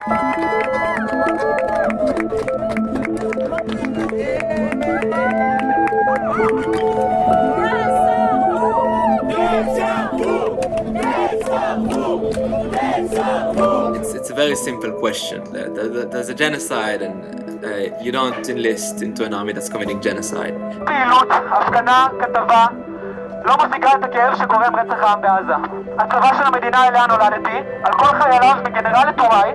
It's a very simple question. There's a genocide and you don't enlist into an army that's committing genocide. פעילות, הפגנה, כתבה, לא משיגה את הכאב שגורם רצח העם בעזה. הצבא של המדינה אליה נולדתי, על כל חייליו מגנרל לטוראי,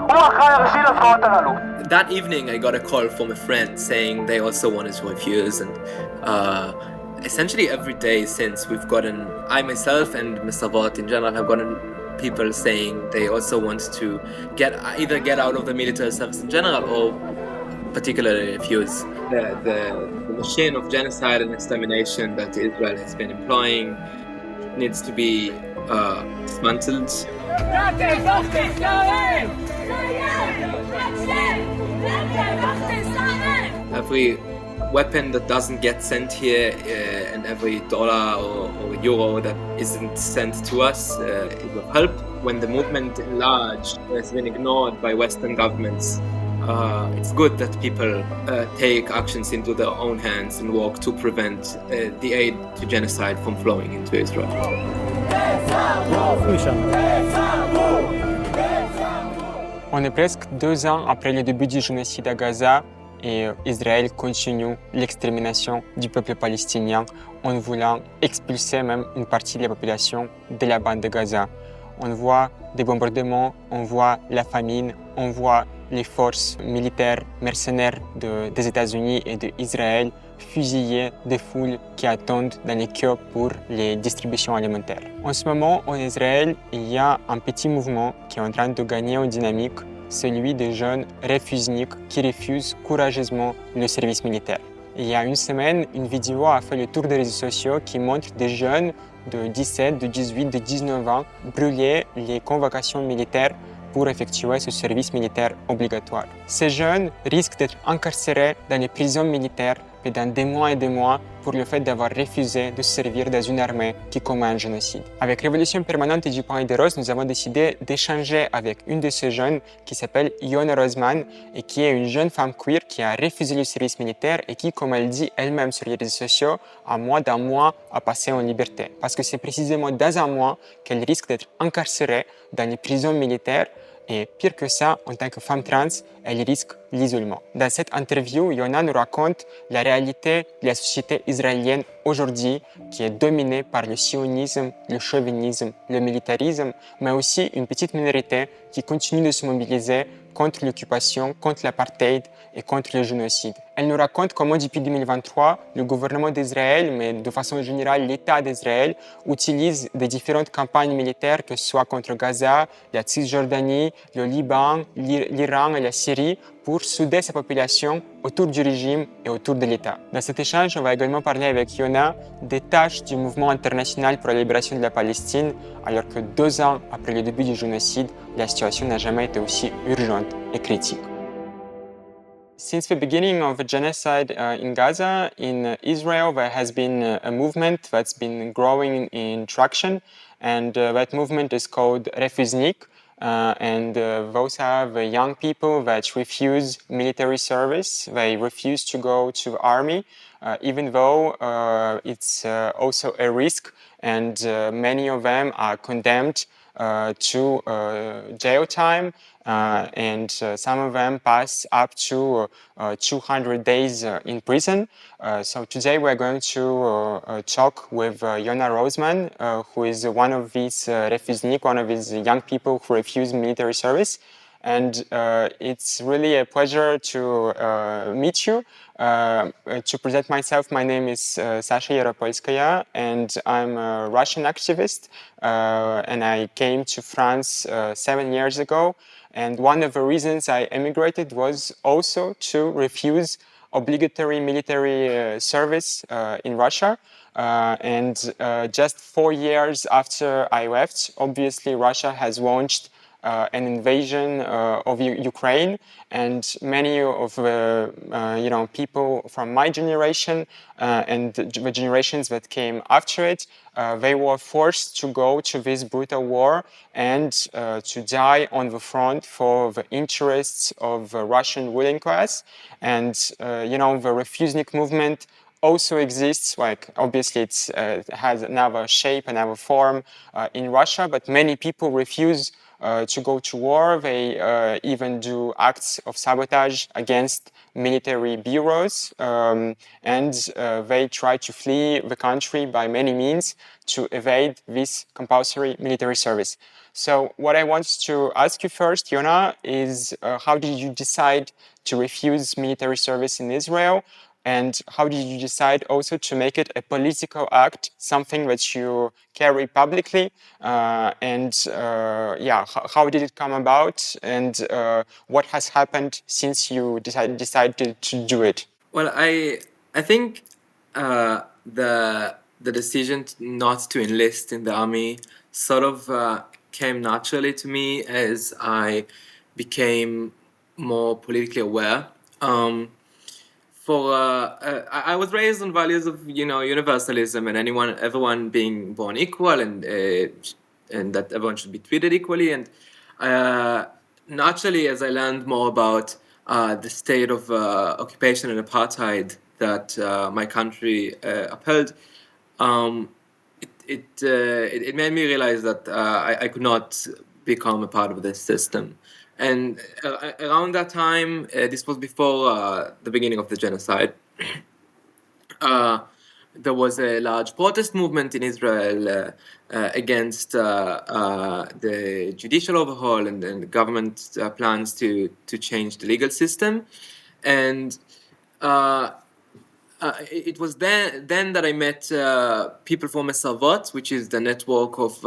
הוא האחראי הראשי לזוועות הללו. That evening I got a call from a friend saying they also wanted to refuse, and essentially every day since we've gotten, I myself and Mr. Vought in general have gotten people saying they also want to either get out of the military service in general or particularly refuse. The machine of genocide and extermination that Israel has been employing needs to be dismantled. Every weapon that doesn't get sent here and every dollar or euro that isn't sent to us is of help. When the movement in large has been ignored by Western governments, it's good that people take actions into their own hands and work to prevent the aid to genocide from flowing into Israel. On est presque 2 ans après le début du génocide à Gaza et Israël continue l'extermination du peuple palestinien en voulant expulser même une partie de la population de la bande de Gaza. On voit des bombardements, on voit la famine, on voit les forces militaires mercenaires des États-Unis et d'Israël fusiller des foules qui attendent dans les queues pour les distributions alimentaires. En ce moment, en Israël, il y a un petit mouvement qui est en train de gagner en dynamique, celui des jeunes refuzniks qui refusent courageusement le service militaire. Il y a une semaine, une vidéo a fait le tour des réseaux sociaux qui montre des jeunes de 17, de 18, de 19 ans brûler les convocations militaires pour effectuer ce service militaire obligatoire. Ces jeunes risquent d'être incarcérés dans les prisons militaires pendant des mois et des mois pour le fait d'avoir refusé de servir dans une armée qui commet un génocide. Avec Révolution permanente et du pain et des roses, nous avons décidé d'échanger avec une de ces jeunes qui s'appelle Yona Roseman et qui est une jeune femme queer qui a refusé le service militaire et qui, comme elle dit elle-même sur les réseaux sociaux, a moins d'un mois à passer en liberté. Parce que c'est précisément dans un mois qu'elle risque d'être incarcérée dans les prisons militaires. Et pire que ça, en tant que femme trans, elle risque l'isolement. Dans cette interview, Yona nous raconte la réalité de la société israélienne aujourd'hui qui est dominée par le sionisme, le chauvinisme, le militarisme, mais aussi une petite minorité qui continue de se mobiliser contre l'occupation, contre l'apartheid et contre le génocide. Elle nous raconte comment depuis 2023, le gouvernement d'Israël, mais de façon générale l'État d'Israël, utilise des différentes campagnes militaires, que ce soit contre Gaza, la Cisjordanie, le Liban, l'Iran et la Syrie, pour souder sa population autour du régime et autour de l'État. Dans cet échange, on va également parler avec Yona des tâches du mouvement international pour la libération de la Palestine, alors que 2 ans après le début du génocide, la situation n'a jamais été aussi urgente et critique. Since the beginning of the genocide in Gaza, in Israel, there has been a movement that's been growing in traction, and that movement is called refuzniks. Those are the young people that refuse military service. They refuse to go to the army, even though it's also a risk, and many of them are condemned to jail time, and some of them pass up to 200 days in prison. So today we're going to talk with Yona Roseman, who is one of these refusniks, one of these young people who refuse military service. And it's really a pleasure to meet you. To present myself, my name is Sasha Yaropolskaya, and I'm a Russian activist, and I came to France 7 years ago. And one of the reasons I emigrated was also to refuse obligatory military service in Russia. And just 4 years after I left, obviously Russia has launched an invasion of Ukraine, and many of the people from my generation and the generations that came after it, they were forced to go to this brutal war and to die on the front for the interests of the Russian ruling class. And the refusnik movement also exists, like obviously it has another shape, another form in Russia, but many people refuse to go to war. They even do acts of sabotage against military bureaus, and they try to flee the country by many means to evade this compulsory military service. So what I want to ask you first, Yona, is how did you decide to refuse military service in Israel? And how did you decide also to make it a political act, something that you carry publicly? How did it come about? And what has happened since you decided to do it? Well, I think the decision not to enlist in the army sort of came naturally to me as I became more politically aware. I was raised on values of universalism and everyone being born equal and that everyone should be treated equally. And naturally, as I learned more about the state of occupation and apartheid that my country upheld, it made me realize that I could not become a part of this system. And around that time, this was before the beginning of the genocide, there was a large protest movement in Israel against the judicial overhaul and the government plans to change the legal system. And it was then that I met people from Mesavot, which is the network of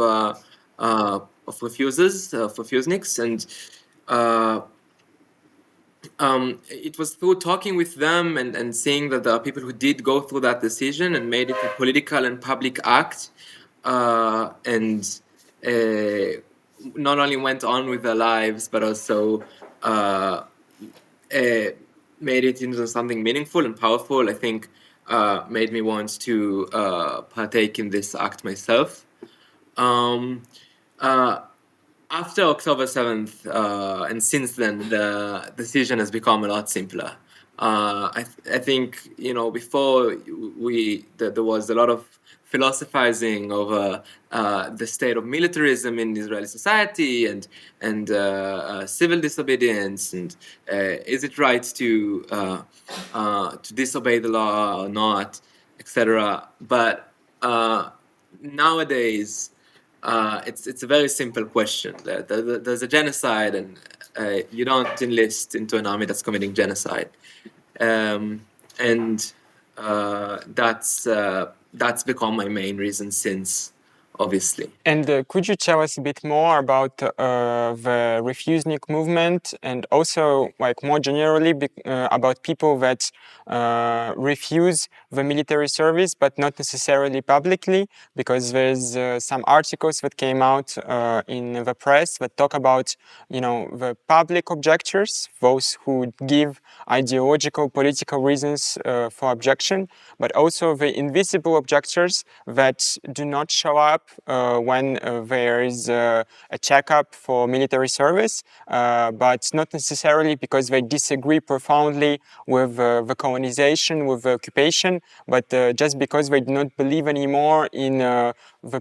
refusniks, and it was through talking with them and seeing that there are people who did go through that decision and made it a political and public act, and not only went on with their lives, but also made it into something meaningful and powerful. I think made me want to partake in this act myself. After October 7th, and since then, the decision has become a lot simpler. I think, before there was a lot of philosophizing over the state of militarism in Israeli society and civil disobedience, and is it right to disobey the law or not, etc. But nowadays, it's a very simple question. There's a genocide, and you don't enlist into an army that's committing genocide, and that's become my main reason since, obviously. And could you tell us a bit more about the refusnik movement, and also, like, more generally about people that refuse the military service, but not necessarily publicly? Because there's some articles that came out in the press that talk about, the public objectors, those who give ideological, political reasons for objection, but also the invisible objectors that do not show up when there is a checkup for military service, but not necessarily because they disagree profoundly with the colonization, with the occupation, but just because they do not believe anymore in the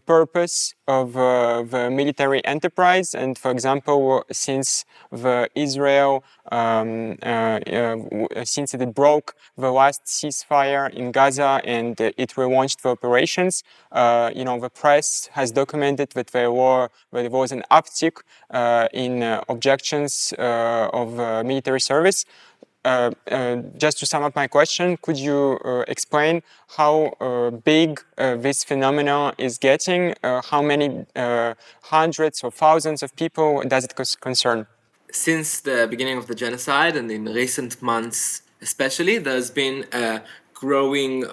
purpose of the military enterprise. And for example, since the Israel, since it broke the last ceasefire in Gaza and it relaunched the operations, the press has documented that there was an uptick in objections of military service. Just to sum up my question, could you explain how big this phenomenon is getting? How many hundreds or thousands of people does it concern? Since the beginning of the genocide, and in recent months especially, there's been a growing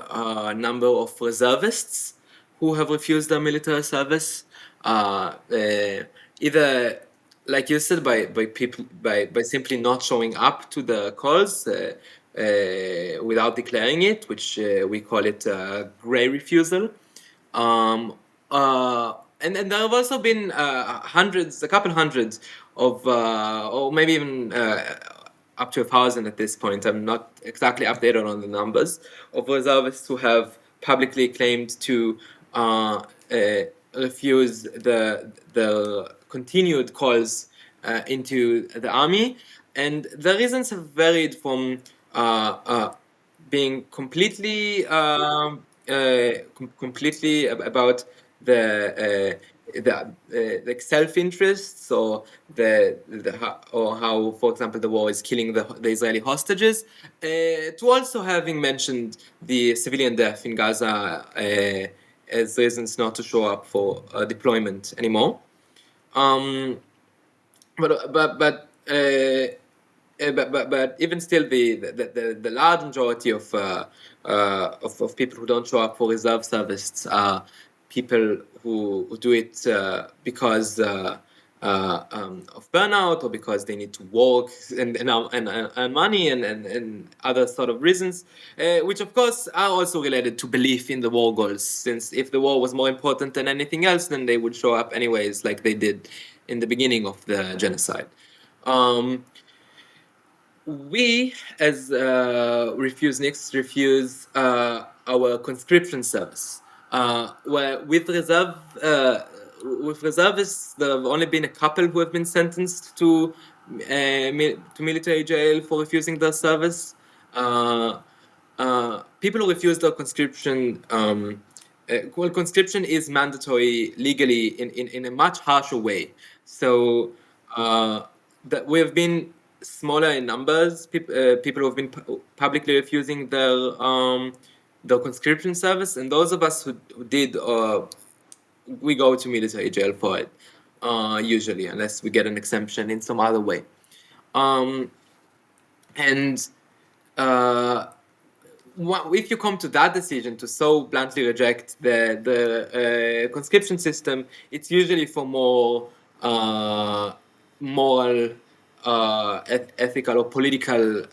number of reservists who have refused their military service, either like you said, by people by simply not showing up to the calls without declaring it, which we call it gray refusal. Um, and there have also been a couple hundreds of, or maybe even up to 1,000 at this point. I'm not exactly updated on the numbers of reservists who have publicly claimed to refuse the continued calls into the army, and the reasons have varied from being completely about the like self-interest, or or how, for example, the war is killing the Israeli hostages, to also having mentioned the civilian death in Gaza as reasons not to show up for deployment anymore. But even still, the large majority of people who don't show up for reserve service are people who do it because of burnout, or because they need to work and money and other sort of reasons, which of course are also related to belief in the war goals. Since if the war was more important than anything else, then they would show up anyways, like they did in the beginning of the genocide. We, as refusniks, refuse our conscription service. Where with reservists, there have only been a couple who have been sentenced to military jail for refusing their service. People who refuse their conscription, well, conscription is mandatory legally in a much harsher way. So that we have been smaller in numbers, people who have been publicly refusing their conscription service, and those of us who did, we go to military jail for it, usually, unless we get an exemption in some other way. And if you come to that decision to so bluntly reject the conscription system, it's usually for more moral, ethical, or political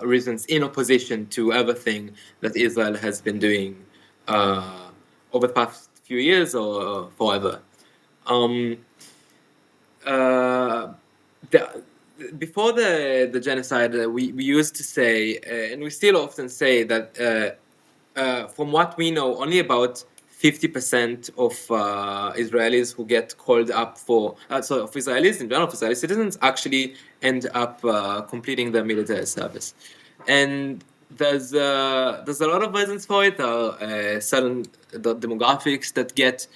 reasons, in opposition to everything that Israel has been doing over the past few years or forever. Before the genocide, we used to say, and we still often say, that from what we know, only about 50% of Israelis who get called up for, so of Israelis in general, of Israeli citizens, actually end up completing their military service. And there's a lot of reasons for it. There are certain demographics that get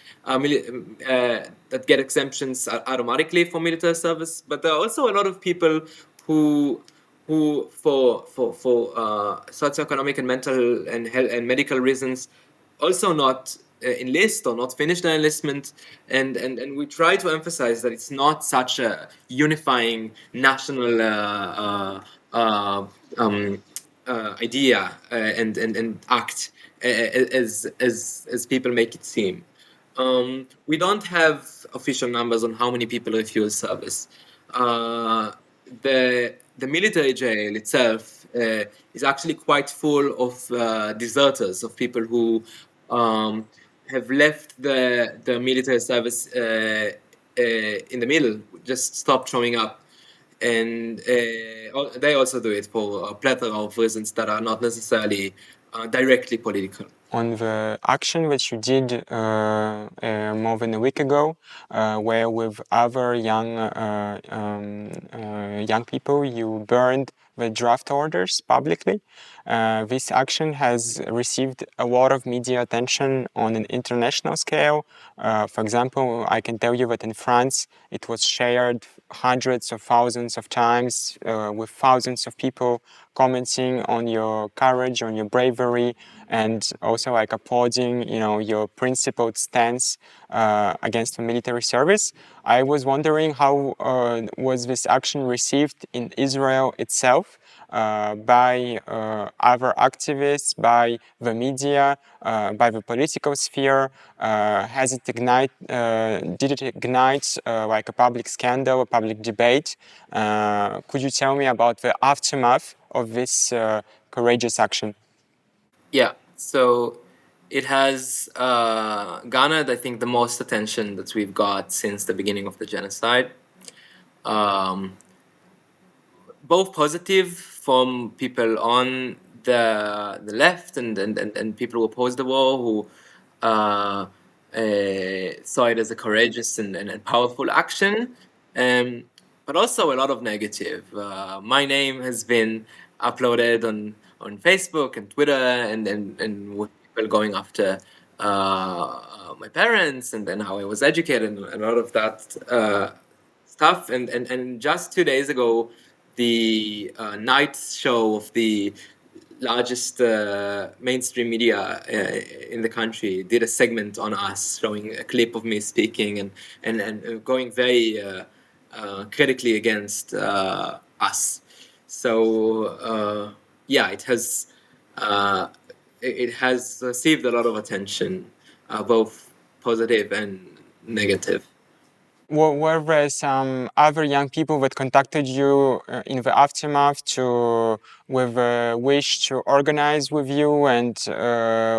exemptions automatically for military service, but there are also a lot of people who for socioeconomic and mental and health and medical reasons also not enlist or not finish their enlistment, and we try to emphasize that it's not such a unifying national idea and act as people make it seem. We don't have official numbers on how many people refuse service. The military jail itself is actually quite full of deserters, of people who have left the military service in the middle, just stopped showing up. And they also do it for a plethora of reasons that are not necessarily directly political. On the action that you did more than a week ago, where with other young people you burned the draft orders publicly. This action has received a lot of media attention on an international scale. For example, I can tell you that in France it was shared hundreds of thousands of times, with thousands of people commenting on your courage, on your bravery, and also like applauding, your principled stance against the military service. I was wondering how was this action received in Israel itself by other activists, by the media, by the political sphere. Did it ignite like a public scandal, a public debate? Could you tell me about the aftermath of this courageous action? Yeah, so it has garnered, I think, the most attention that we've got since the beginning of the genocide. Both positive from people on the left and people who oppose the war, who saw it as a courageous and powerful action, but also a lot of negative. My name has been uploaded on Facebook and Twitter, and with people going after my parents and then how I was educated and a lot of that stuff. And just 2 days ago, the night show of the largest mainstream media in the country did a segment on us, showing a clip of me speaking and going very critically against us. So yeah, it has received a lot of attention, both positive and negative. Were there some other young people that contacted you in the aftermath with a wish to organize with you and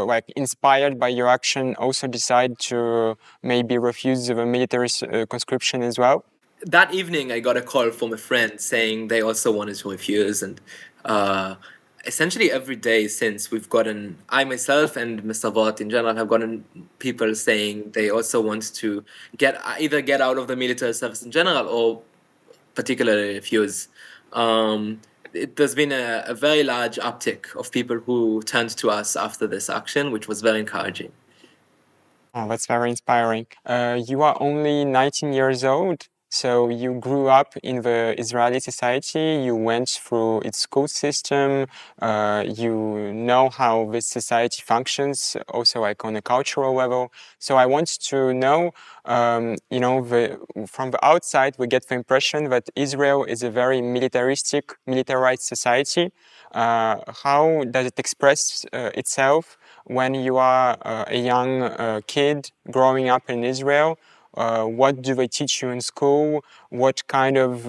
like inspired by your action also decide to maybe refuse the military conscription as well? That evening, I got a call from a friend saying they also wanted to refuse, and essentially every day since we've gotten, I myself and Mr. Vought in general have gotten people saying they also want to either get out of the military service in general or particularly refuse. There's been a very large uptick of people who turned to us after this action, which was very encouraging. Oh, that's very inspiring. You are only 19 years old, so you grew up in the Israeli society, you went through its school system, you know how this society functions, also like on a cultural level. So I want to know, from the outside, we get the impression that Israel is a very militarized society. How does it express itself when you are a young kid growing up in Israel? What do they teach you in school? What kind of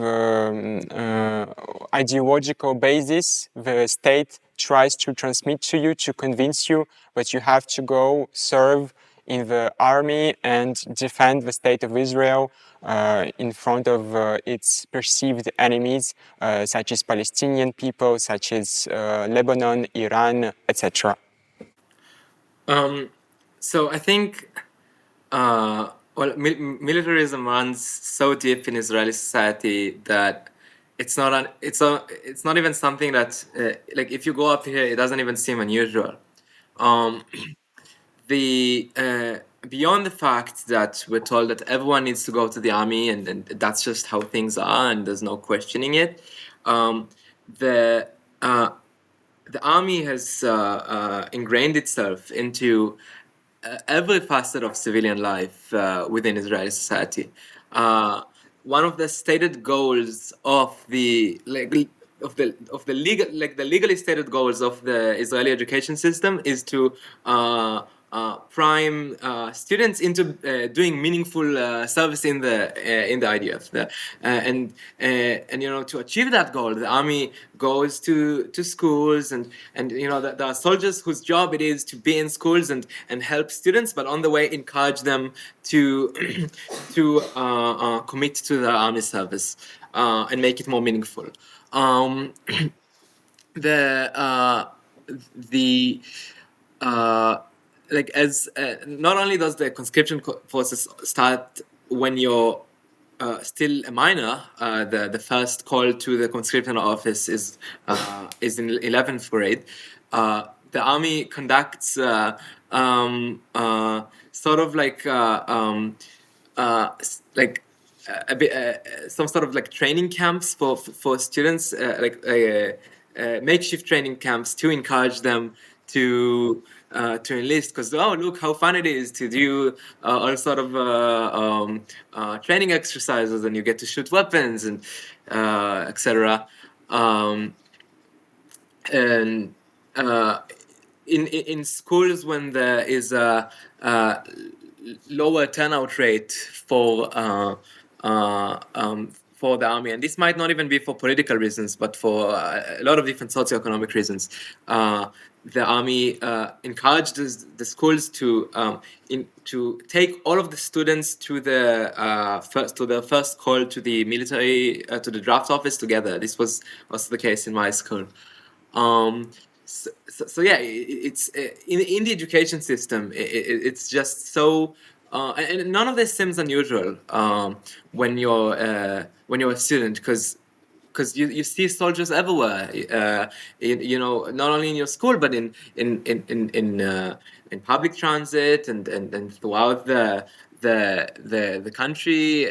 ideological basis the state tries to transmit to you to convince you that you have to go serve in the army and defend the state of Israel in front of its perceived enemies, such as Palestinian people, such as Lebanon, Iran, etc.? So I think, militarism runs so deep in Israeli society that it's not even something that like if you go up here, it doesn't even seem unusual. Beyond the fact that we're told that everyone needs to go to the army and that's just how things are and there's no questioning it, the army has ingrained itself into every facet of civilian life within Israeli society. One of the stated goals of the legally stated goals of the Israeli education system is to prime students into doing meaningful service in the IDF. And to achieve that goal, the army goes to schools and there are soldiers whose job it is to be in schools and help students, but on the way encourage them to commit to the army service and make it more meaningful. Not only does the conscription process start when you're still a minor, the first call to the conscription office is in 11th grade. The army conducts sort of like some sort of like training camps for students, makeshift training camps to encourage them to to enlist because look how fun it is to do all sort of training exercises, and you get to shoot weapons and etc. And in schools, when there is a lower turnout rate for the army, and this might not even be for political reasons, but for a lot of different socioeconomic reasons, the army encouraged the schools to take all of the students to the first call to the military to the draft office together. This was also the case in my school. So yeah, it's in the education system. It's just so, and none of this seems unusual when you're a student, because you see soldiers everywhere. Not only in your school, but in public transit and throughout the country.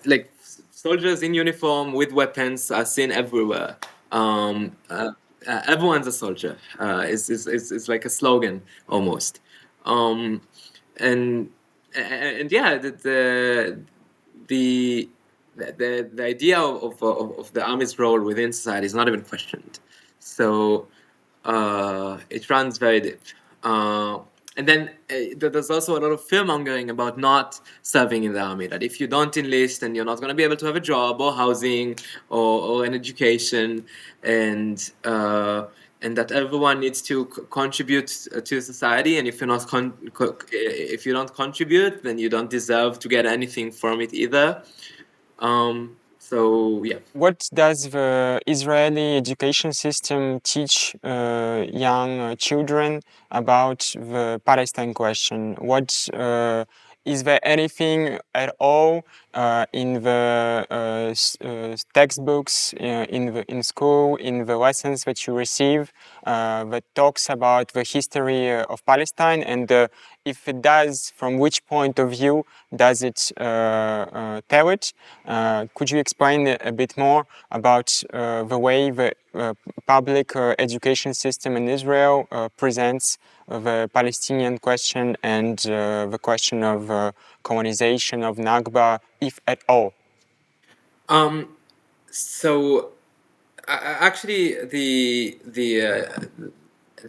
Like soldiers in uniform with weapons are seen everywhere. Everyone's a soldier. It's like a slogan almost. And yeah, the idea of the army's role within society is not even questioned. So it runs very deep. And then there's also a lot of fear-mongering about not serving in the army, that if you don't enlist, then you're not going to be able to have a job or housing or an education, and that everyone needs to contribute to society, and if you're not if you don't contribute, then you don't deserve to get anything from it either. So yeah. What does the Israeli education system teach young children about the Palestine question? What is there anything at all in the textbooks, in school, in the lessons that you receive that talks about the history of Palestine? And if it does, from which point of view does it tell it? Could you explain a bit more about the way the public education system in Israel presents the Palestinian question and the question of colonization, of Nakba, if at all? So actually, at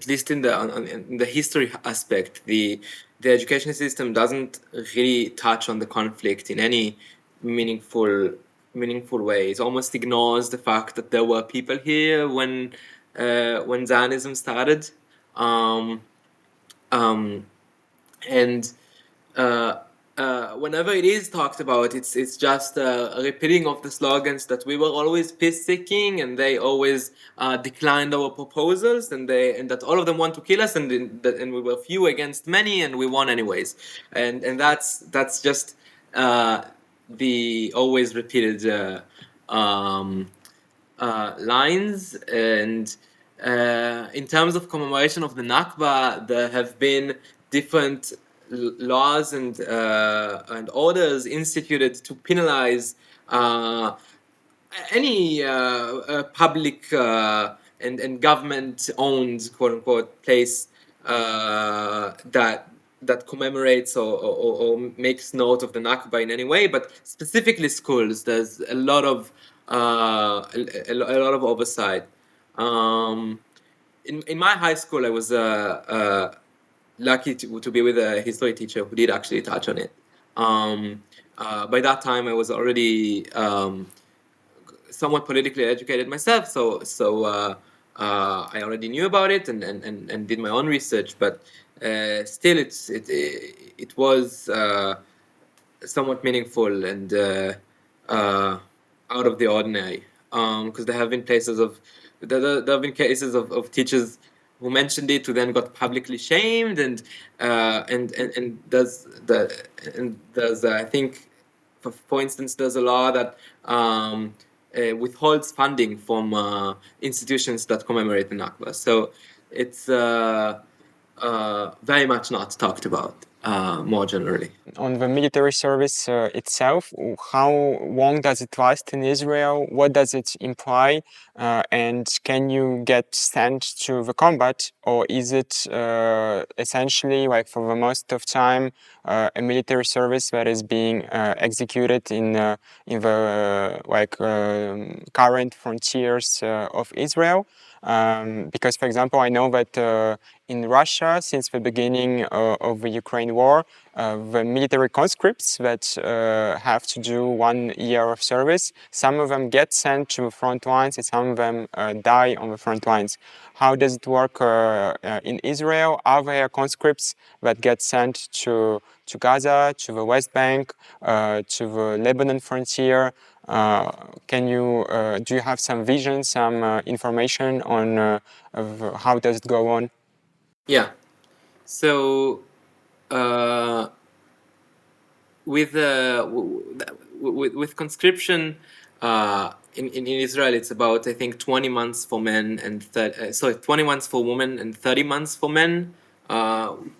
least in the history aspect, the education system doesn't really touch on the conflict in any meaningful way. It almost ignores the fact that there were people here when Zionism started, and whenever it is talked about, it's just a repeating of the slogans that we were always peace-seeking, and they always declined our proposals, and that all of them want to kill us, and we were few against many, and we won anyways, and that's just the always repeated lines. And in terms of commemoration of the Nakba, there have been different laws and orders instituted to penalize any public and government-owned, quote-unquote, place that commemorates or makes note of the Nakba in any way, but specifically schools. There's a lot of oversight. In my high school, I was lucky to be with a history teacher who did actually touch on it. By that time, I was already somewhat politically educated myself, so I already knew about it and did my own research. But still, it was somewhat meaningful and out of the ordinary, because there have been cases of teachers who mentioned it who then got publicly shamed, and there's I think, for instance, there's a law that withholds funding from institutions that commemorate the Nakba. So it's very much not talked about. more generally. On the military service itself, how long does it last in Israel? What does it imply? And can you get sent to the combat, or is it essentially, like for the most of time, a military service that is being executed in the current frontiers of Israel? Because, for example, I know that in Russia, since the beginning of the Ukraine war, the military conscripts that have to do 1 year of service, some of them get sent to the front lines and some of them die on the front lines. How does it work in Israel? Are there conscripts that get sent to Gaza, to the West Bank, to the Lebanon frontier? Do you have some vision, some information on how does it go on? Yeah. So with conscription in Israel, it's about, I think, 20 months for men and 20 months for women and 30 months for men.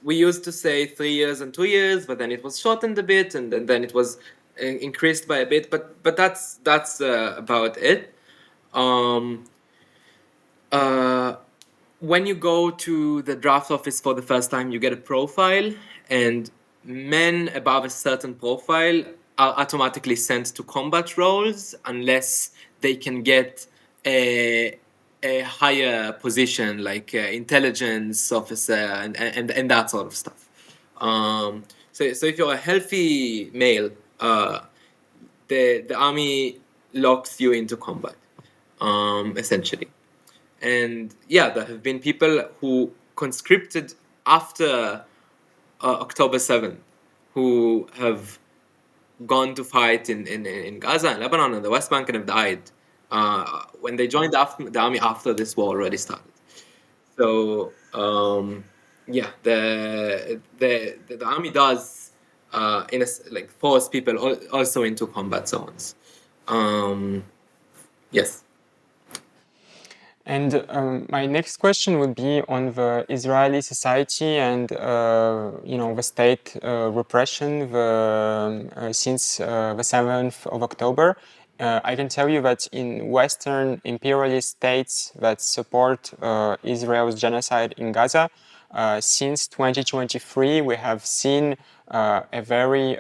We used to say 3 years and 2 years, but then it was shortened a bit, and then it was increased by a bit. But that's about it. When you go to the draft office for the first time, you get a profile, and men above a certain profile are automatically sent to combat roles unless they can get a higher position, like intelligence officer and that sort of stuff. So if you're a healthy male, the army locks you into combat, essentially. And yeah, there have been people who conscripted after October 7th who have gone to fight in Gaza and Lebanon and the West Bank and have died when they joined the army after this war already started. So yeah, the army does force people also into combat zones. Yes. And my next question would be on the Israeli society and the state repression since the 7th of October. I can tell you that in Western imperialist states that support Israel's genocide in Gaza, since 2023, we have seen a very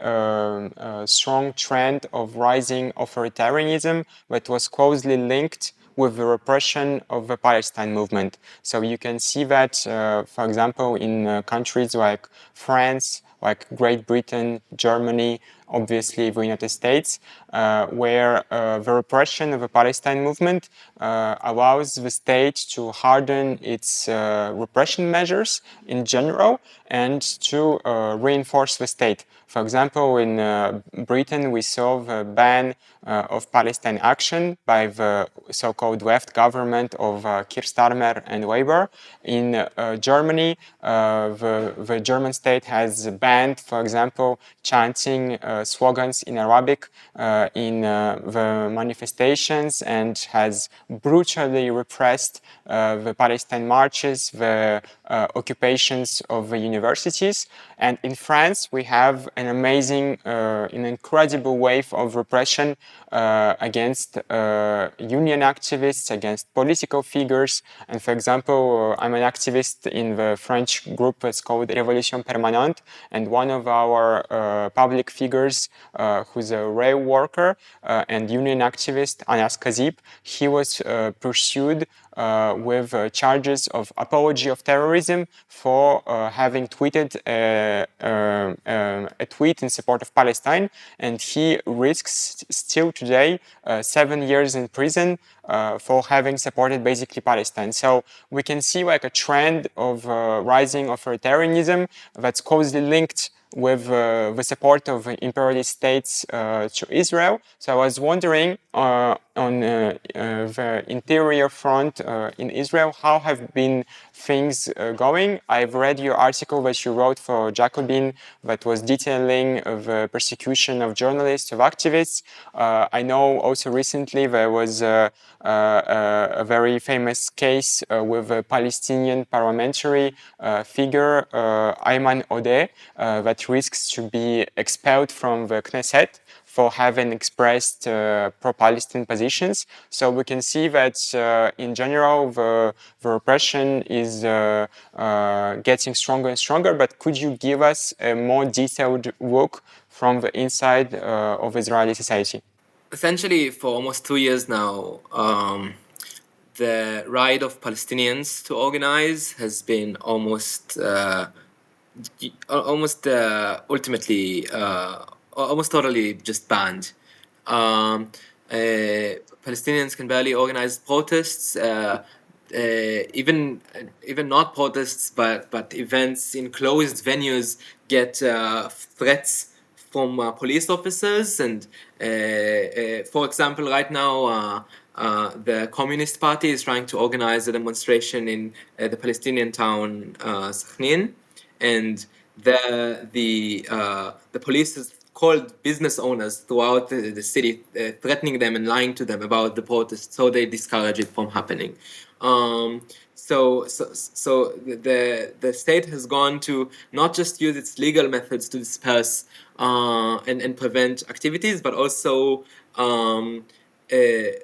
strong trend of rising authoritarianism that was closely linked with the repression of the Palestine movement. So you can see that, for example, in countries like France, like Great Britain, Germany, obviously the United States, where the repression of the Palestine movement allows the state to harden its repression measures in general and to reinforce the state. For example, in Britain, we saw the ban of Palestine Action by the so-called left government of Keir Starmer and Labour. In Germany, the German state has banned, for example, chanting slogans in Arabic in the manifestations and has brutally repressed the Palestine marches, the occupations of the universities. And in France, we have an amazing, an incredible wave of repression against union activists, against political figures. And for example, I'm an activist in the French group that's called Révolution Permanente, and one of our public figures, who's a rail worker and union activist, Anas Kazib, he was pursued with charges of apology of terrorism for having tweeted a tweet in support of Palestine, and he risks still today 7 years in prison for having supported basically Palestine. So we can see like a trend of rising authoritarianism that's closely linked with the support of imperialist states to Israel. So I was wondering on the interior front in Israel, how have been things going? I've read your article that you wrote for Jacobin that was detailing the persecution of journalists, of activists. I know also recently there was a very famous case with a Palestinian parliamentary figure, Ayman Odeh, that risks to be expelled from the Knesset for having expressed pro-Palestinian positions. So we can see that in general the repression is getting stronger and stronger, but could you give us a more detailed look from the inside of Israeli society? Essentially, for almost 2 years now, the right of Palestinians to organize has been ultimately, almost totally just banned. Palestinians can barely organize protests, even not protests, but events in closed venues get threats from police officers. And for example, right now, the Communist Party is trying to organize a demonstration in the Palestinian town Sakhnin, and the police has called business owners throughout the city, threatening them and lying to them about the protest, so they discourage it from happening. So the state has gone to not just use its legal methods to disperse and prevent activities, but also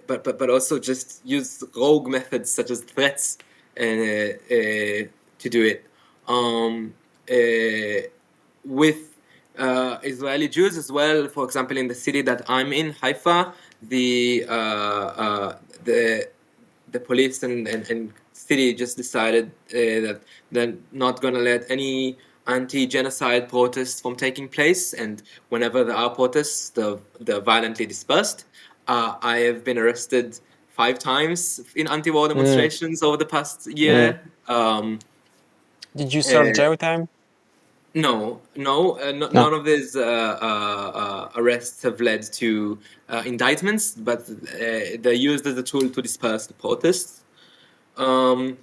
but also just use rogue methods such as threats to do it. With Israeli Jews as well, for example, in the city that I'm in, Haifa, the police and city just decided that they're not going to let any anti-genocide protests from taking place, and whenever there are protests, they're violently dispersed. I have been arrested 5 times in anti-war demonstrations over the past year. Did you serve jail time? No, none of these arrests have led to indictments, but they're used as a tool to disperse the protests. There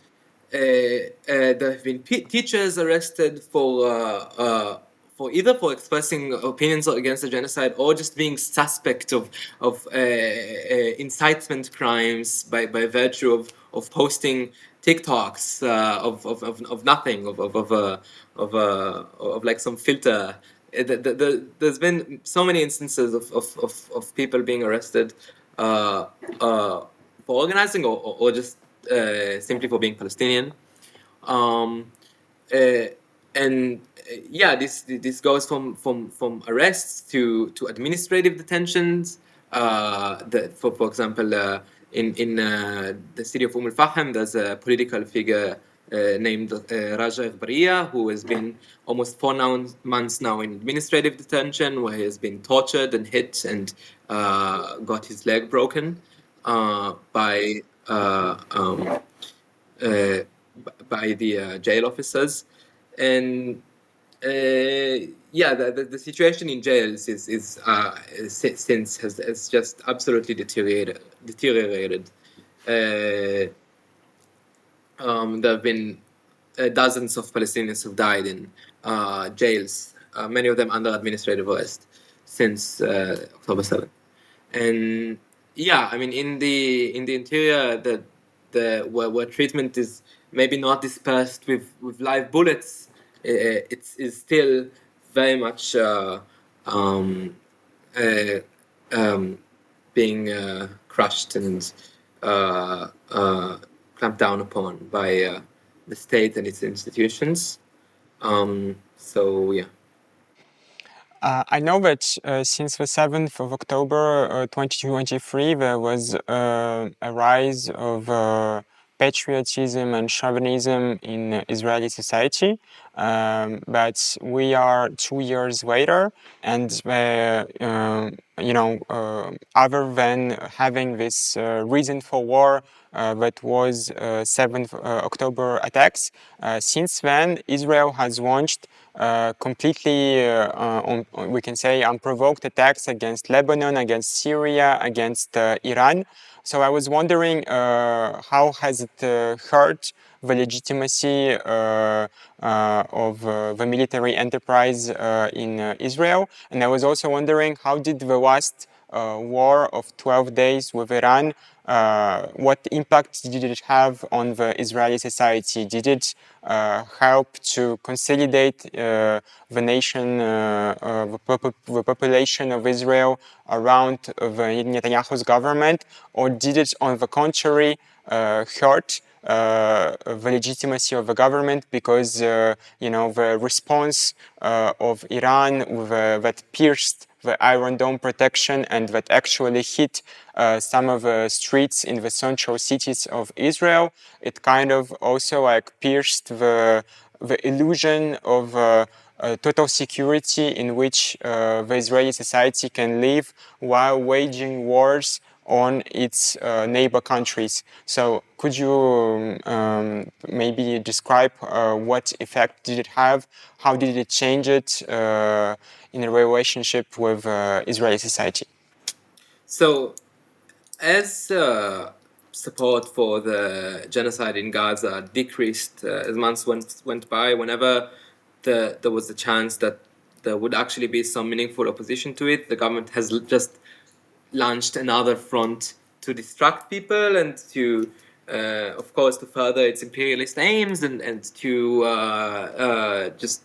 have been teachers arrested for either for expressing opinions against the genocide or just being suspect of incitement crimes by virtue of posting TikToks of nothing, of like some filter. There's been so many instances of people being arrested for organizing or just simply for being Palestinian. Yeah, this goes from arrests to administrative detentions. For example, in the city of Al-Fahim, there's a political figure named Raja Ighbariya, who has been almost 4 months now in administrative detention, where he has been tortured and hit and got his leg broken by the jail officers. And yeah, the situation in jails is since has just absolutely deteriorated. There have been dozens of Palestinians who've died in jails, many of them under administrative arrest, since October 7th. And yeah, I mean, in the interior, where treatment is maybe not dispersed with live bullets, it is still very much being crushed and clamped down upon by the state and its institutions. So yeah. I know that since the 7th of October 2023, there was a rise of patriotism and chauvinism in Israeli society. But we are 2 years later, and other than having this reason for war that was 7th October attacks, since then Israel has launched completely, we can say, unprovoked attacks against Lebanon, against Syria, against Iran. So I was wondering how has it hurt the legitimacy of the military enterprise in Israel? And I was also wondering, how did the last war of 12 days with Iran, what impact did it have on the Israeli society? Did it help to consolidate the nation, the population of Israel around the Netanyahu's government, or did it, on the contrary, hurt the legitimacy of the government because the response of Iran that pierced the Iron Dome protection and that actually hit some of the streets in the central cities of Israel, it kind of also like pierced the illusion of total security in which the Israeli society can live while waging wars on its neighbor countries. So could you maybe describe what effect did it have? How did it change it in a relationship with Israeli society? So, as support for the genocide in Gaza decreased as months went by, whenever there was a chance that there would actually be some meaningful opposition to it, the government has just launched another front to distract people and to, of course, to further its imperialist aims and to just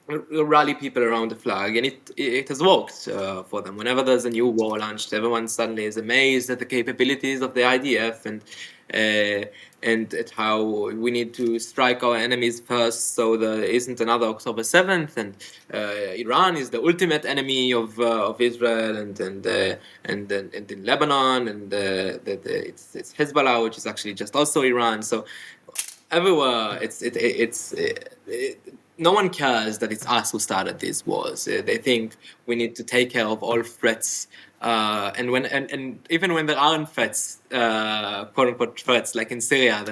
rally people around the flag, and it has worked for them. Whenever there's a new war launched, everyone suddenly is amazed at the capabilities of the IDF and at how we need to strike our enemies first, so there isn't another October 7th. And Iran is the ultimate enemy of Israel, and in Lebanon, and it's Hezbollah, which is actually just also Iran. So everywhere, no one cares that it's us who started these wars. They think we need to take care of all threats, and even when there aren't threats, quote unquote threats, like in Syria,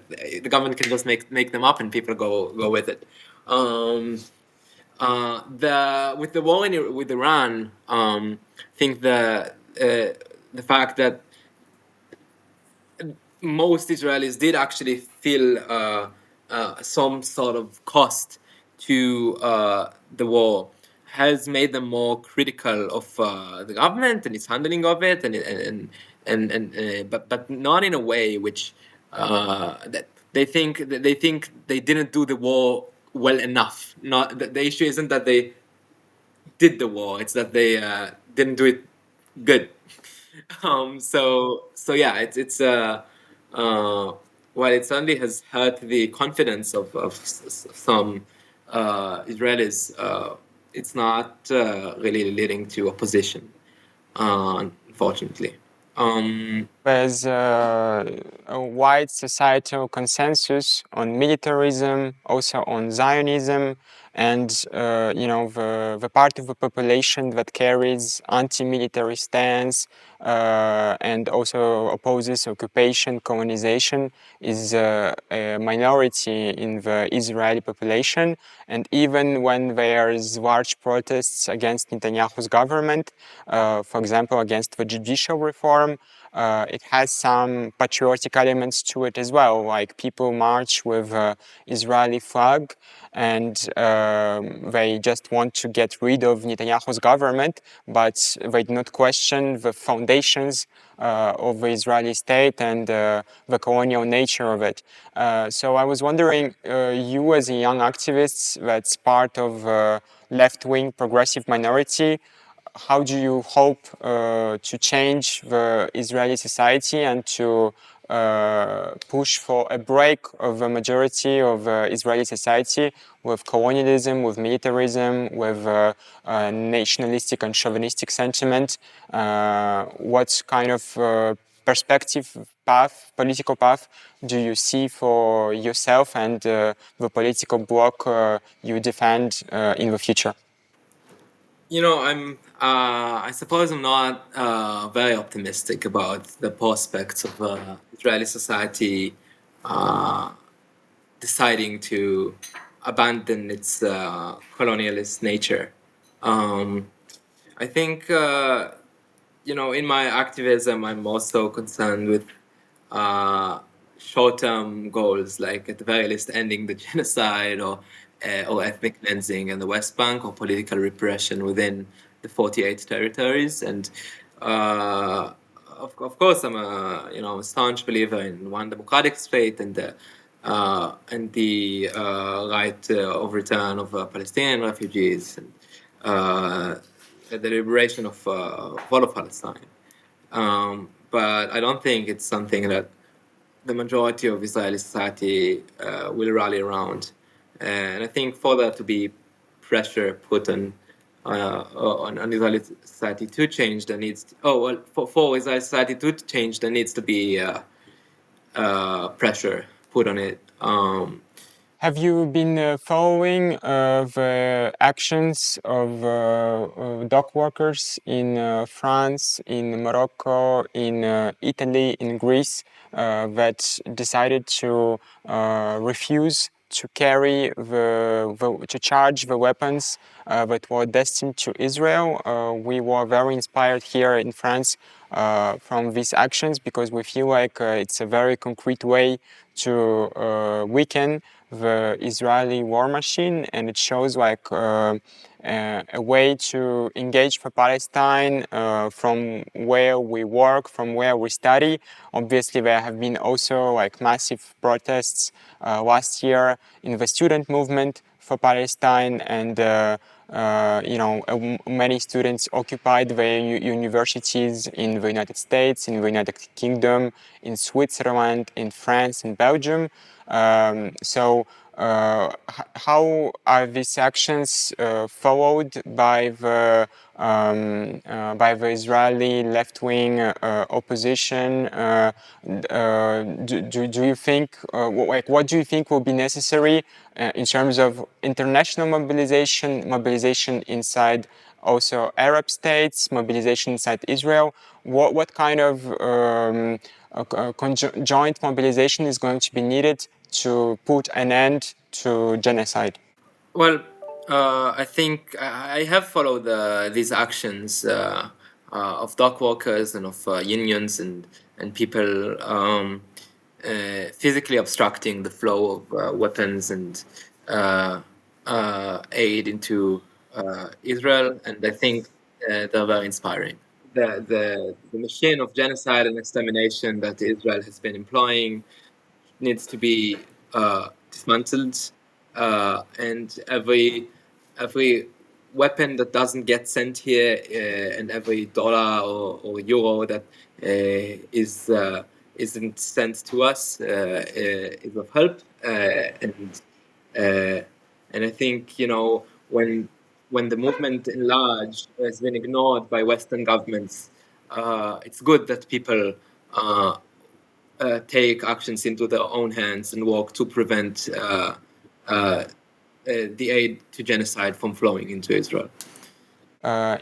the government can just make them up and people go with it. With the war with Iran, I think the fact that most Israelis did actually feel some sort of cost to the war has made them more critical of the government and its handling of it, but not in a way which that they think they didn't do the war well enough. Not the issue isn't that they did the war; it's that they didn't do it good. So yeah, it's well, it certainly has hurt the confidence of some Israelis. It's not really leading to opposition, unfortunately. There's a wide societal consensus on militarism, also on Zionism, and the part of the population that carries anti-military stance and also opposes occupation, colonization is a minority in the Israeli population. And even when there's large protests against Netanyahu's government, for example, against the judicial reform, it has some patriotic elements to it as well, like people march with Israeli flag and they just want to get rid of Netanyahu's government, but they do not question the foundations of the Israeli state and the colonial nature of it. So I was wondering, you as a young activist that's part of a left-wing progressive minority, how do you hope to change the Israeli society and to push for a break of the majority of Israeli society with colonialism, with militarism, with nationalistic and chauvinistic sentiment? What kind of perspective, path, political path do you see for yourself and the political bloc you defend in the future? You know, I suppose I'm not very optimistic about the prospects of Israeli society deciding to abandon its colonialist nature. I think, in my activism, I'm also concerned with short-term goals, like at the very least ending the genocide or ethnic cleansing in the West Bank, or political repression within the 48 territories. And of course, I'm a staunch believer in one democratic state and the right of return of Palestinian refugees and the liberation of all of Palestine. But I don't think it's something that the majority of Israeli society will rally around. And I think for there to be pressure put on Israeli society to change, there needs for Israeli society to change, there needs to be pressure put on it. Have you been following the actions of dock workers in France, in Morocco, in Italy, in Greece that decided to refuse to carry to charge the weapons that were destined to Israel? We were very inspired here in France from these actions because we feel like it's a very concrete way to weaken the Israeli war machine, and it shows like a way to engage for Palestine from where we work, from where we study. Obviously, there have been also like massive protests last year in the student movement for Palestine, and many students occupied the universities in the United States, in the United Kingdom, in Switzerland, in France, in Belgium. How are these actions followed by the Israeli left-wing opposition? Do you think, what do you think will be necessary in terms of international mobilization inside also Arab states, mobilization inside Israel? What kind of joint mobilization is going to be needed to put an end to genocide? Well, I think I have followed these actions of dock workers and of unions and people physically obstructing the flow of weapons and aid into Israel, and I think they're very inspiring. The machine of genocide and extermination that Israel has been employing needs to be dismantled, and every weapon that doesn't get sent here and every dollar or euro that isn't sent to us is of help, and I think when the movement in large has been ignored by Western governments, it's good that people take actions into their own hands and work to prevent the aid to genocide from flowing into Israel.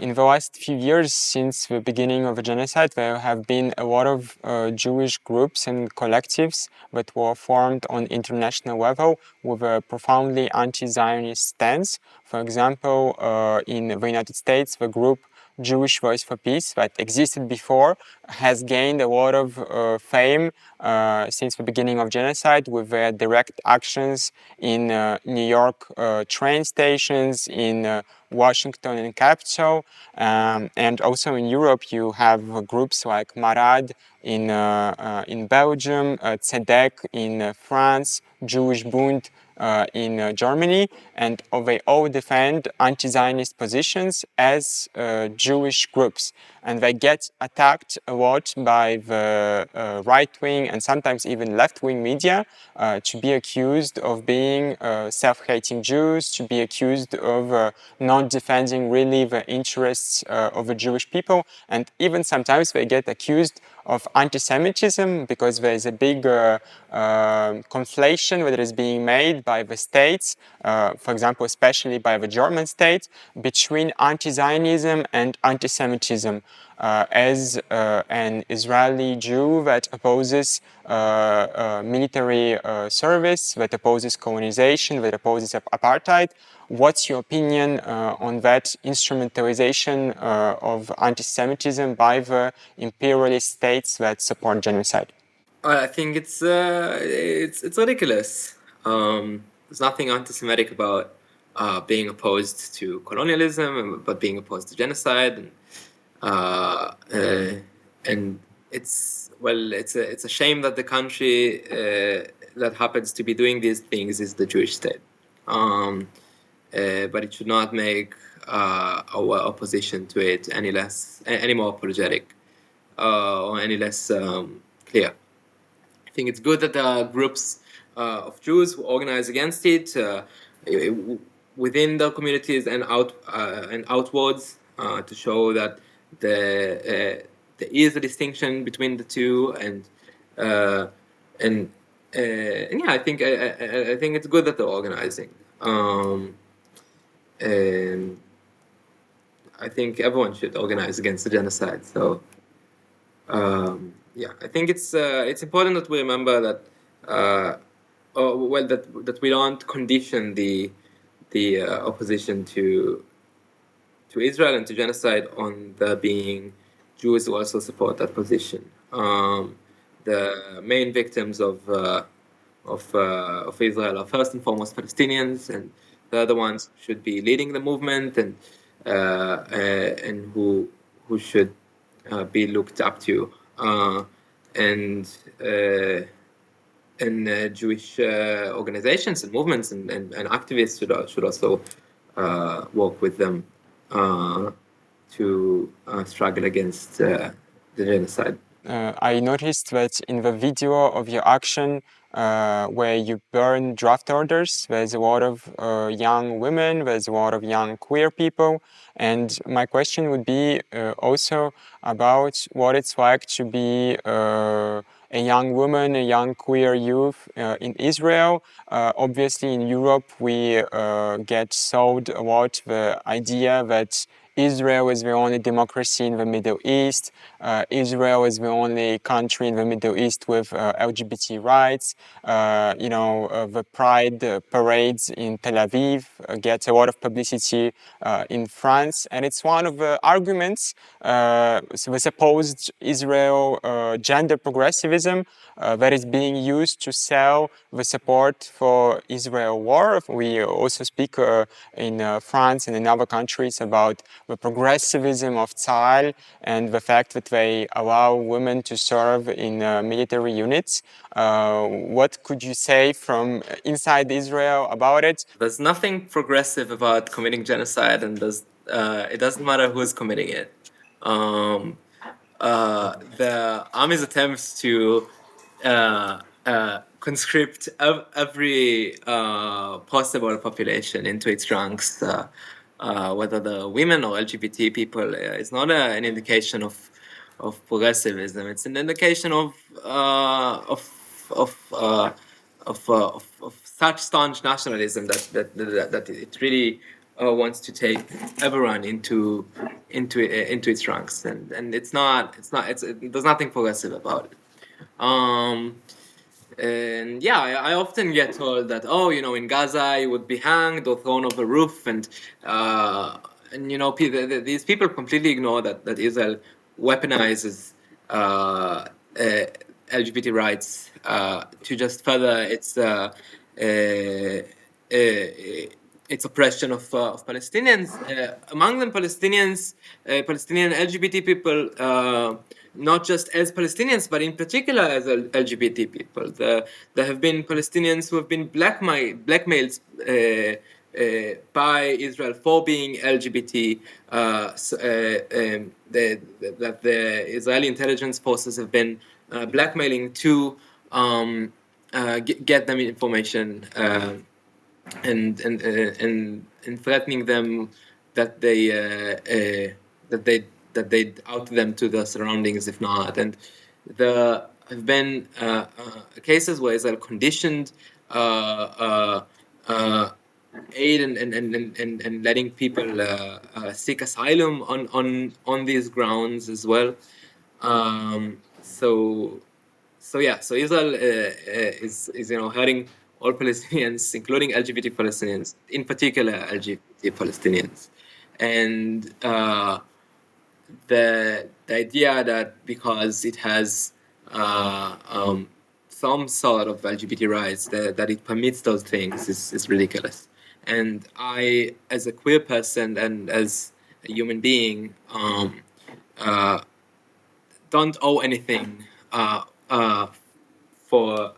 In the last few years, since the beginning of the genocide, there have been a lot of Jewish groups and collectives that were formed on international level with a profoundly anti-Zionist stance. For example, in the United States, the group Jewish Voice for Peace that existed before has gained a lot of fame since the beginning of genocide with their direct actions in New York train stations, in Washington and Capitol, and also in Europe you have groups like Marad in Belgium, Tzedek in France, Jewish Bund in Germany, and they all defend anti-Zionist positions as Jewish groups, and they get attacked a lot by the right-wing and sometimes even left-wing media to be accused of being self-hating Jews, to be accused of not defending really the interests of the Jewish people, and even sometimes they get accused of anti-Semitism because there is a big conflation that is being made by the states, for example, especially by the German state, between anti-Zionism and anti-Semitism. As an Israeli Jew that opposes military service, that opposes colonization, that opposes apartheid, what's your opinion on that instrumentalization of anti-Semitism by the imperialist states that support genocide? I think it's ridiculous. There's nothing anti-Semitic about being opposed to colonialism, but being opposed to genocide, and it's a shame that the country that happens to be doing these things is the Jewish state, but it should not make our opposition to it any more apologetic or any less clear. I think it's good that there are groups of Jews who organize against it within their communities and outwards to show that there is a distinction between the two, and yeah, I think it's good that they're organizing. And I think everyone should organize against the genocide. So yeah, I think it's important that we remember that that we don't condition the opposition to Israel and to genocide on there being Jews who also support that position. The main victims of Israel are first and foremost Palestinians, and they're the ones who should be leading the movement and who should be looked up to, and Jewish organizations and movements and activists should also work with them to struggle against the genocide. I noticed that in the video of your action where you burn draft orders, there's a lot of young women, there's a lot of young queer people, and my question would be also about what it's like to be a young woman, a young queer youth in Israel. Obviously in Europe we get sold a lot the idea that Israel is the only democracy in the Middle East. Israel is the only country in the Middle East with LGBT rights. The Pride parades in Tel Aviv get a lot of publicity in France, and it's one of the arguments, the supposed Israel gender progressivism that is being used to sell the support for Israel war. We also speak in France and in other countries about the progressivism of Tzahal and the fact that they allow women to serve in military units. What could you say from inside Israel about it? There's nothing progressive about committing genocide, and it doesn't matter who's committing it. The army's attempts to conscript every possible population into its ranks, whether the women or LGBT people, is not an indication of progressivism. It's an indication of such staunch nationalism that it really wants to take everyone into its ranks, and there's nothing progressive about it. And yeah, I often get told that, in Gaza you would be hanged or thrown off a roof, and these people completely ignore that Israel weaponizes LGBT rights to just further its oppression of Palestinians. Among them, Palestinian LGBT people, not just as Palestinians, but in particular as LGBT people. There have been Palestinians who have been blackmailed by Israel for being LGBT. That the Israeli intelligence forces have been blackmailing to get them information and threatening them that they out them to the surroundings if not. And there have been cases where Israel conditioned aid and letting people seek asylum on these grounds as well. So Israel is hurting all Palestinians, including LGBT Palestinians, in particular LGBT Palestinians, and the idea that because it has some sort of LGBT rights that it permits those things is ridiculous. And I, as a queer person and as a human being, don't owe anything for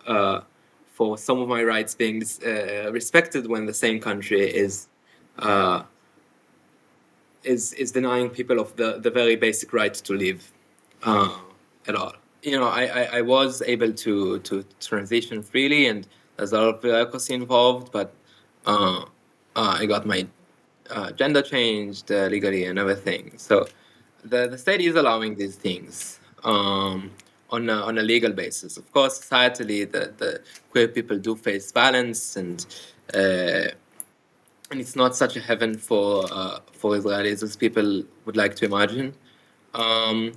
some of my rights being respected when the same country is denying people of the very basic right to live at all. I was able to transition freely, and there's a lot of bureaucracy involved, but I got my gender changed legally and everything. So the state is allowing these things on a legal basis. Of course, societally, the queer people do face violence, and it's not such a heaven for Israelis as people would like to imagine. And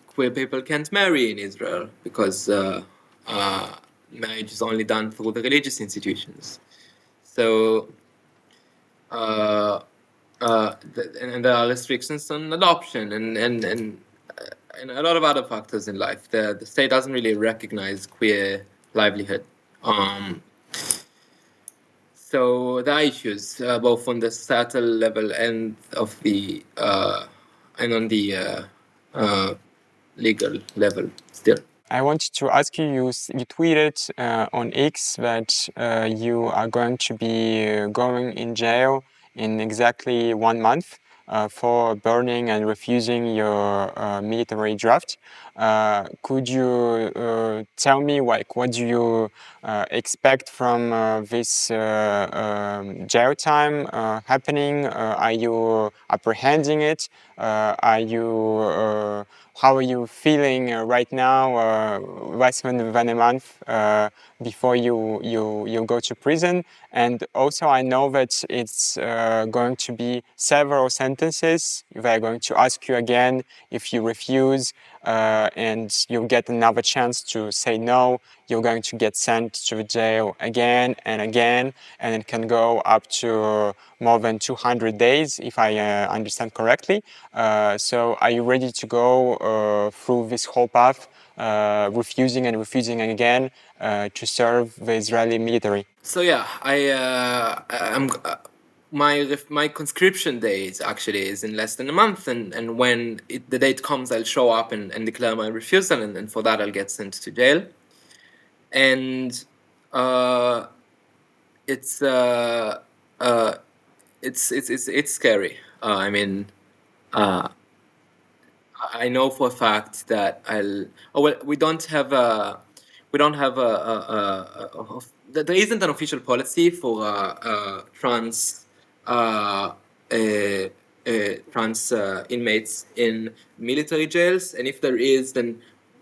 queer people can't marry in Israel because marriage is only done through the religious institutions. So, and there are restrictions on adoption and a lot of other factors in life. The state doesn't really recognize queer livelihood. So there are issues both on the societal level and of the and on the legal level still. I wanted to ask you, you tweeted on X that you are going to be going in jail in exactly 1 month for burning and refusing your military draft. Could you tell me what do you expect from this jail time happening? Are you apprehending it? How are you feeling right now, less than a month before you go to prison? And also, I know that it's going to be several sentences. They're going to ask you again if you refuse, and you'll get another chance to say no. You're going to get sent to the jail again and again, and it can go up to more than 200 days, if I understand correctly. So are you ready to go through this whole path, refusing and refusing again to serve the Israeli military? So yeah, I'm my conscription date actually is in less than a month, and when the date comes, I'll show up and declare my refusal, and for that I'll get sent to jail. And it's scary. I mean, I know for a fact that we don't have there isn't an official policy for trans inmates in military jails, and if there is, then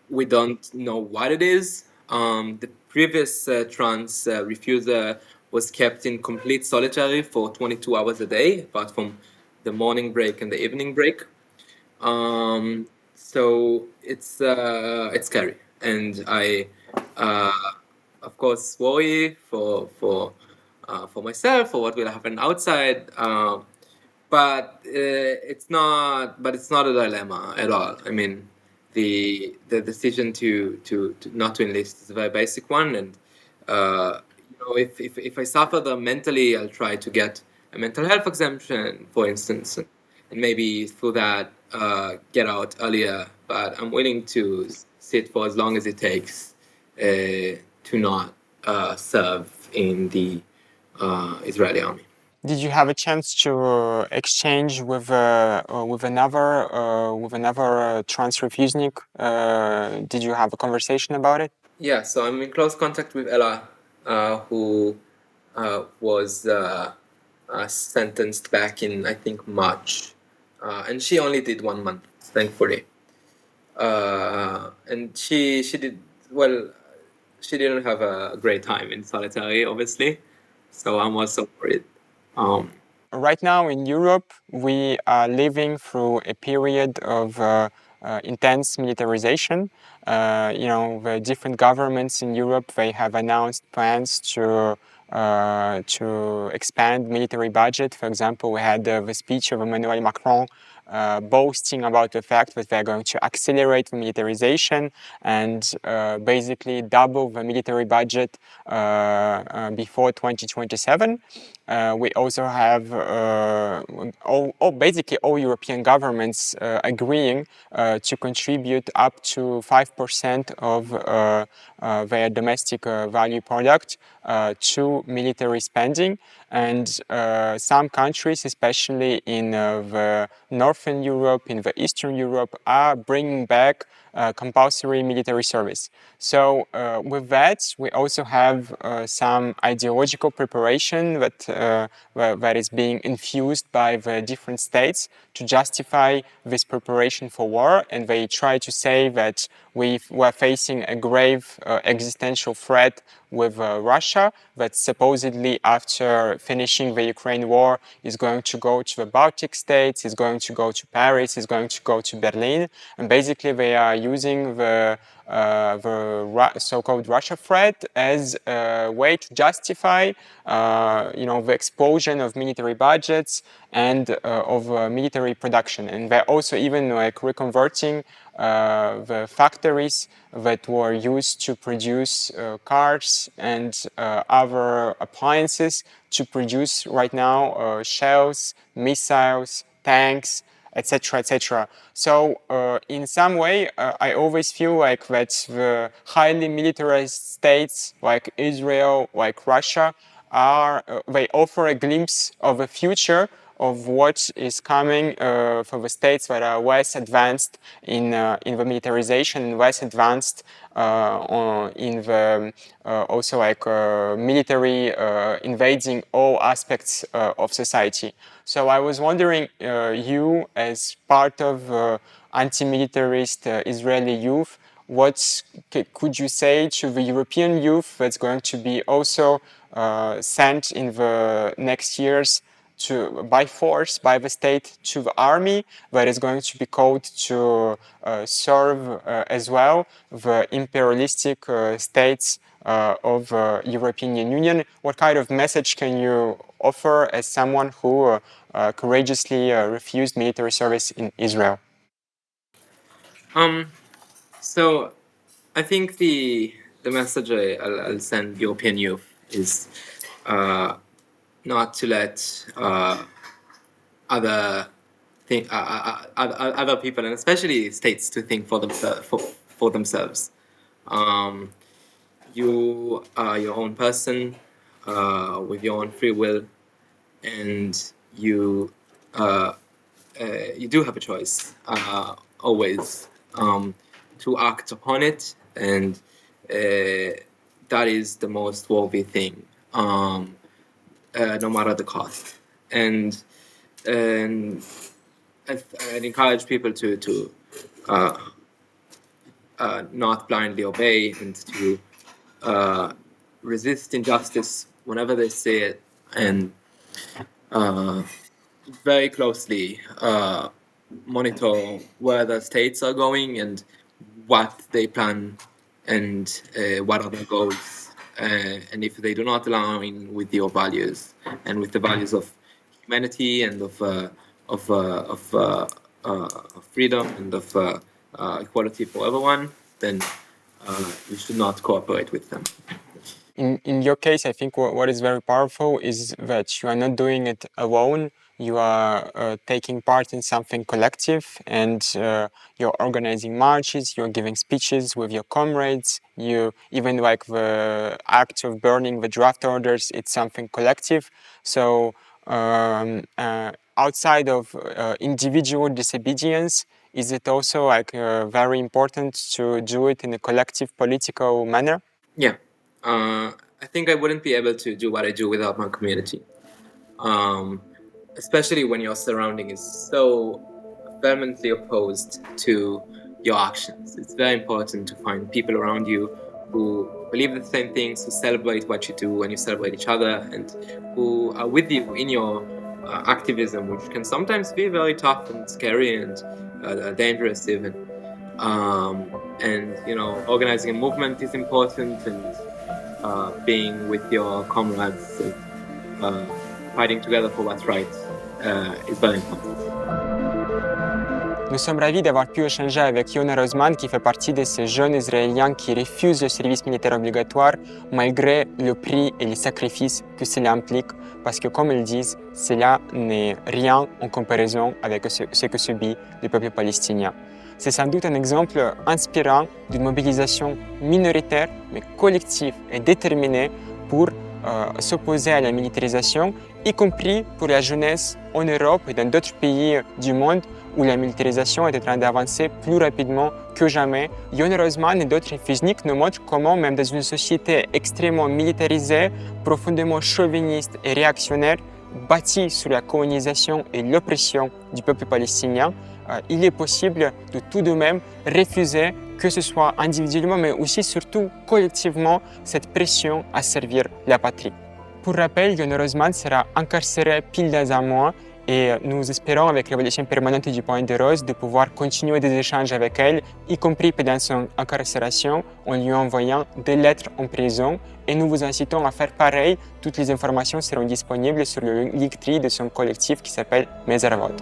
we don't know what it is. The previous trans refuser was kept in complete solitary for 22 hours a day, apart from the morning break and the evening break. So it's scary, and I of course worry for myself, for what will happen outside. But it's not a dilemma at all. I mean, the decision to not to enlist is a very basic one, and if I suffer them mentally, I'll try to get a mental health exemption, for instance, and maybe through that get out earlier. But I'm willing to sit for as long as it takes to not serve in the Israeli army. Did you have a chance to exchange with another trans refusnik? Did you have a conversation about it? Yeah, so I'm in close contact with Ella, who was sentenced back in, I think, March, and she only did 1 month, thankfully. And she did well. She didn't have a great time in solitary, obviously. So I'm also worried. Right now in Europe, we are living through a period of intense militarization. The different governments in Europe, they have announced plans to expand military budget. For example, we had the speech of Emmanuel Macron boasting about the fact that they're going to accelerate the militarization and basically double the military budget before 2027. We also have basically all European governments agreeing to contribute up to 5% of their domestic value product to military spending. And some countries, especially in the Northern Europe, in the Eastern Europe, are bringing back compulsory military service. So with that, we also have some ideological preparation that is being infused by the different states to justify this preparation for war, and they try to say that we were facing a grave existential threat with Russia, that supposedly after finishing the Ukraine war is going to go to the Baltic states, is going to go to Paris, is going to go to Berlin, and basically they are using the so-called Russia threat as a way to justify, the explosion of military budgets and of military production. And they're also even reconverting the factories that were used to produce cars and other appliances to produce right now shells, missiles, tanks, etc., etc. So in some way, I always feel like that the highly militarized states like Israel, like Russia, they offer a glimpse of a future of what is coming for the states that are less advanced in the militarization and less advanced in the also military invading all aspects of society. So I was wondering, you as part of anti-militarist Israeli youth, what could you say to the European youth that's going to be also sent in the next years by force, by the state, to the army, that is going to be called to serve as well the imperialistic states of European Union? What kind of message can you offer as someone who courageously refused military service in Israel? So I think the message I'll send European youth is not to let other people, and especially states, to think for themselves. You are your own person with your own free will, and you do have a choice always to act upon it, and that is the most worthy thing, no matter the cost. And I'd encourage people to not blindly obey, and to resist injustice whenever they see it, and very closely monitor where the states are going and what they plan, and what are their goals, and if they do not align with your values and with the values of humanity and of freedom and of equality for everyone, then you should not cooperate with them. In your case, I think what is very powerful is that you are not doing it alone. You are taking part in something collective, and you're organizing marches, you're giving speeches with your comrades. You even like the act of burning the draft orders, it's something collective. So outside of individual disobedience, is it also very important to do it in a collective political manner? Yeah. I think I wouldn't be able to do what I do without my community. Especially when your surrounding is so vehemently opposed to your actions. It's very important to find people around you who believe the same things, who celebrate what you do and you celebrate each other, and who are with you in your activism, which can sometimes be very tough and scary and dangerous even. And organizing a movement is important, and being with your comrades and fighting together for what's right is very important. Nous sommes ravis d'avoir pu échanger avec Yona Roseman qui fait partie de ces jeunes israéliens qui refusent le service militaire obligatoire malgré le prix et les sacrifices que cela implique parce que comme ils disent, cela n'est rien en comparaison avec ce que subit le peuple palestinien. C'est sans doute un exemple inspirant d'une mobilisation minoritaire mais collective et déterminée pour s'opposer à la militarisation, y compris pour la jeunesse en Europe et dans d'autres pays du monde où la militarisation est en train d'avancer plus rapidement que jamais. Yona Roseman et d'autres refuzniks nous montrent comment, même dans une société extrêmement militarisée, profondément chauviniste et réactionnaire, bâtie sur la colonisation et l'oppression du peuple palestinien, il est possible de tout de même refuser, que ce soit individuellement, mais aussi surtout collectivement, cette pression à servir la patrie. Pour rappel, Yona Roseman sera incarcérée pile dans un mois et nous espérons, avec l'évolution permanente du Point de Rose, de pouvoir continuer des échanges avec elle, y compris pendant son incarcération, en lui envoyant des lettres en prison. Et nous vous incitons à faire pareil. Toutes les informations seront disponibles sur le Linktree de son collectif qui s'appelle Mes Arvot.